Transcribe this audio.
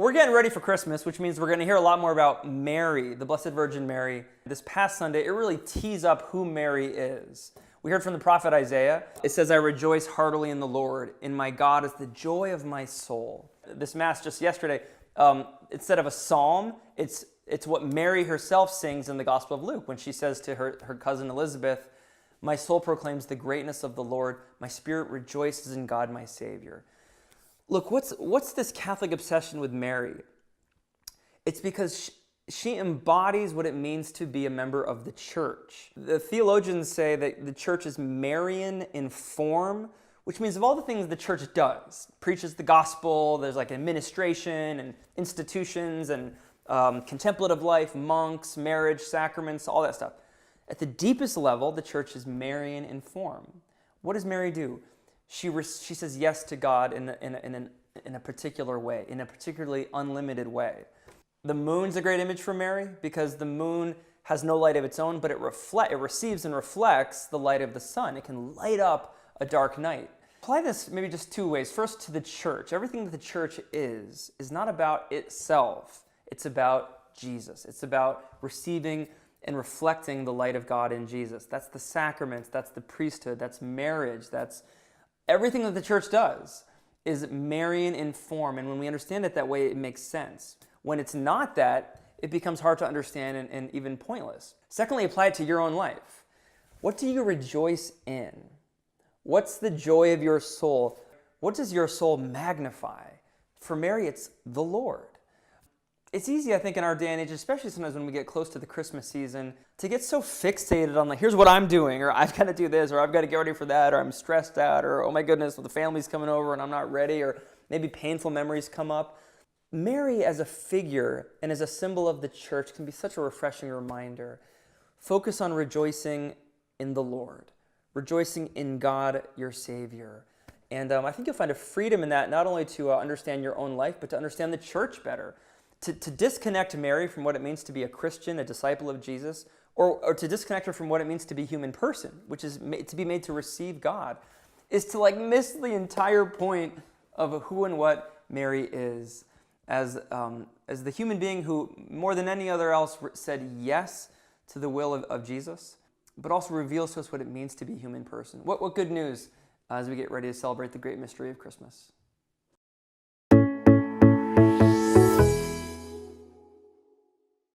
We're getting ready for Christmas, which means we're going to hear a lot more about Mary, the Blessed Virgin Mary. This past Sunday, it really tees up who Mary is. We heard from the prophet Isaiah. It says, I rejoice heartily in the Lord. In my God is the joy of my soul. This Mass just yesterday, instead of a psalm, it's what Mary herself sings in the Gospel of Luke when she says to her cousin Elizabeth, my soul proclaims the greatness of the Lord. My spirit rejoices in God my Savior. Look, what's this Catholic obsession with Mary? It's because she embodies what it means to be a member of the church. The theologians say that the church is Marian in form, which means of all the things the church does, preaches the gospel, there's like administration and institutions and contemplative life, monks, marriage, sacraments, all that stuff. At the deepest level, the church is Marian in form. What does Mary do? She says yes to God in a particular way, in a particularly unlimited way. The moon's a great image for Mary because the moon has no light of its own, but it receives and reflects the light of the sun. It can light up a dark night. Apply this maybe just two ways. First, to the church. Everything that the church is not about itself. It's about Jesus. It's about receiving and reflecting the light of God in Jesus. That's the sacraments, that's the priesthood, that's marriage, that's everything that the church does is Marian in form, and when we understand it that way, it makes sense. When it's not that, it becomes hard to understand and even pointless. Secondly, apply it to your own life. What do you rejoice in? What's the joy of your soul? What does your soul magnify? For Mary, it's the Lord. It's easy, I think, in our day and age, especially sometimes when we get close to the Christmas season, to get so fixated on like, here's what I'm doing, or I've got to do this, or I've got to get ready for that, or I'm stressed out, or oh my goodness, well, the family's coming over and I'm not ready, or maybe painful memories come up. Mary as a figure and as a symbol of the church can be such a refreshing reminder. Focus on rejoicing in the Lord, rejoicing in God, your Savior. And I think you'll find a freedom in that, not only to understand your own life, but to understand the church better. To disconnect Mary from what it means to be a Christian, a disciple of Jesus, or to disconnect her from what it means to be a human person, which is to be made to receive God, is to like miss the entire point of who and what Mary is as the human being who, more than any other else, said yes to the will of Jesus, but also reveals to us what it means to be a human person. What good news as we get ready to celebrate the great mystery of Christmas.